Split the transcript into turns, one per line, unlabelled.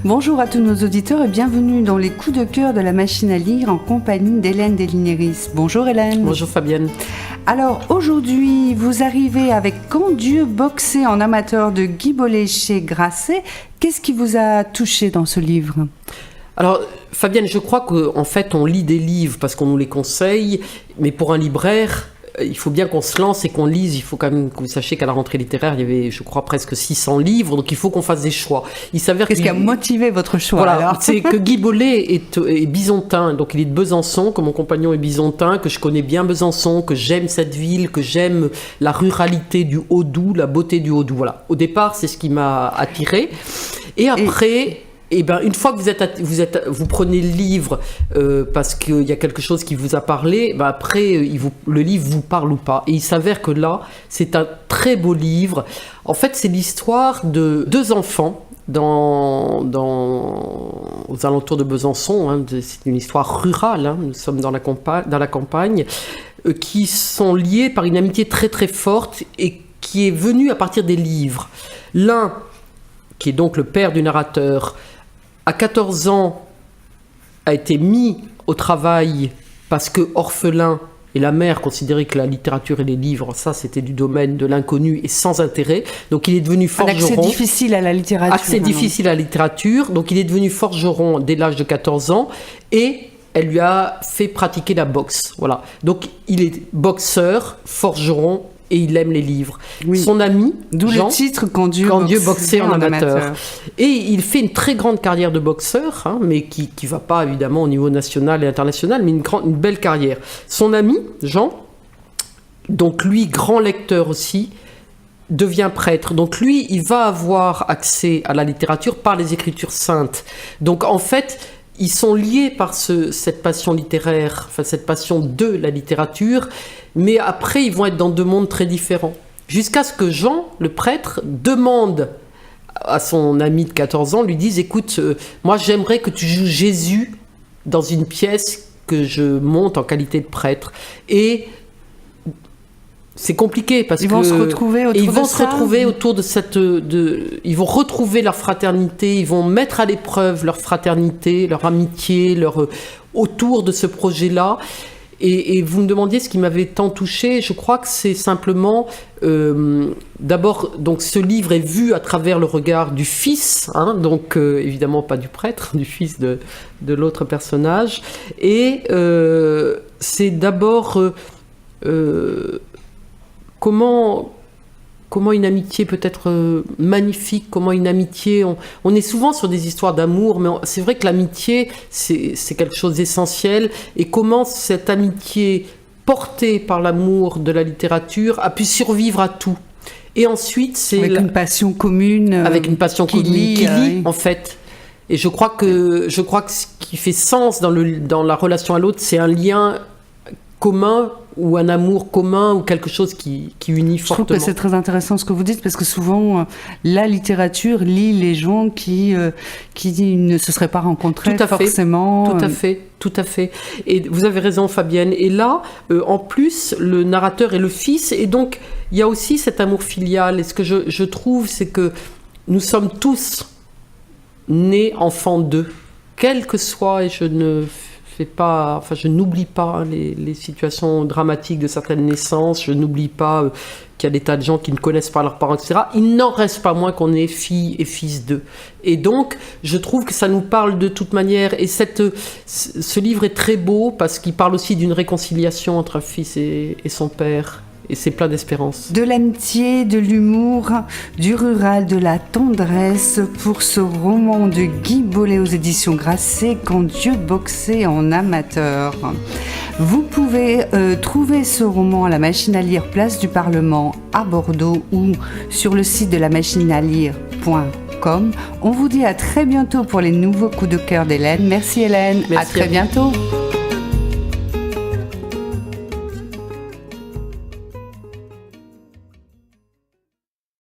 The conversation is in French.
Bonjour à tous nos auditeurs et bienvenue dans les coups de cœur de la machine à lire en compagnie d'Hélène Delinéris. Bonjour Hélène.
Bonjour Fabienne.
Alors aujourd'hui, vous arrivez avec Quand Dieu boxait en amateur de Guy Bollet chez Grasset. Qu'est-ce qui vous a touché dans ce livre ?
Alors Fabienne, je crois qu'en fait on lit des livres parce qu'on nous les conseille, mais pour un libraire, il faut bien qu'on se lance et qu'on lise. Il faut quand même que vous sachiez qu'à la rentrée littéraire, il y avait, je crois, presque 600 livres, donc il faut qu'on fasse des choix. Il s'avère
Qu'est-ce qui a motivé votre choix
voilà,
alors ?
C'est que Guy Bollet est bisontin, donc il est de Besançon, que mon compagnon est bisontin, que je connais bien Besançon, que j'aime cette ville, que j'aime la ruralité du Haut-Doubs, la beauté du Haut-Doubs. Voilà. Au départ, c'est ce qui m'a attiré. Et après... Eh ben, une fois que vous prenez le livre parce qu'il y a quelque chose qui vous a parlé, ben après le livre vous parle ou pas. Et il s'avère que là, c'est un très beau livre. En fait, c'est l'histoire de deux enfants aux alentours de Besançon. Hein, c'est une histoire rurale. Hein, nous sommes dans la campagne, qui sont liés par une amitié très très forte et qui est venue à partir des livres. L'un, qui est donc le père du narrateur, à 14 ans, a été mis au travail parce que orphelin, et la mère considérait que la littérature et les livres, ça c'était du domaine de l'inconnu et sans intérêt. Donc il est devenu forgeron.
Un accès difficile à la littérature.
Accès difficile à la littérature. Donc il est devenu forgeron dès l'âge de 14 ans et elle lui a fait pratiquer la boxe. Voilà. Donc il est boxeur, forgeron, et il aime les livres. Oui. Son ami,
d'où
Jean,
le titre Quand Dieu
boxait en amateur. Et il fait une très grande carrière de boxeur, hein, mais qui va pas évidemment au niveau national et international, mais une belle carrière. Son ami, Jean, donc lui, grand lecteur aussi, devient prêtre. Donc lui, il va avoir accès à la littérature par les Écritures saintes. Donc en fait, ils sont liés par cette passion littéraire, enfin cette passion de la littérature, mais après ils vont être dans deux mondes très différents. Jusqu'à ce que Jean, le prêtre, demande à son ami de 14 ans, lui dise « Écoute, moi j'aimerais que tu joues Jésus dans une pièce que je monte en qualité de prêtre. » Et c'est compliqué parce
ils vont se retrouver
autour de cette. Ils vont retrouver leur fraternité, ils vont mettre à l'épreuve leur fraternité, leur amitié, autour de ce projet-là. Et vous me demandiez ce qui m'avait tant touché. Je crois que c'est simplement d'abord donc ce livre est vu à travers le regard du fils, hein, donc évidemment pas du prêtre, du fils de l'autre personnage. Et c'est d'abord Comment une amitié peut être magnifique, comment une amitié... On est souvent sur des histoires d'amour, mais c'est vrai que l'amitié, c'est quelque chose d'essentiel. Et comment cette amitié, portée par l'amour de la littérature, a pu survivre à tout. Et ensuite, c'est...
Avec une passion commune.
Avec une passion commune qui lie, en fait. Et je crois que ce qui fait sens dans la relation à l'autre, c'est un lien commun ou un amour commun ou quelque chose qui unit fortement.
Je trouve que c'est très intéressant ce que vous dites parce que souvent la littérature lie les gens qui ne se seraient pas rencontrés forcément.
Tout à fait. Et vous avez raison Fabienne. Et là, en plus, le narrateur est le fils et donc il y a aussi cet amour filial. Et ce que je trouve, c'est que nous sommes tous nés enfants d'eux, quel que soit, et je n'oublie pas les situations dramatiques de certaines naissances, je n'oublie pas qu'il y a des tas de gens qui ne connaissent pas leurs parents, etc. Il n'en reste pas moins qu'on est fille et fils d'eux. Et donc, je trouve que ça nous parle de toute manière. Et ce livre est très beau parce qu'il parle aussi d'une réconciliation entre un fils et son père. Et c'est plein d'espérance.
De l'amitié, de l'humour, du rural, de la tendresse pour ce roman de Guy Bollet aux éditions Grasset, Quand Dieu boxait en amateur. Vous pouvez trouver ce roman à la machine à lire Place du Parlement à Bordeaux ou sur le site de lamachinealire.com. On vous dit à très bientôt pour les nouveaux coups de cœur d'Hélène. Merci Hélène, à très bientôt.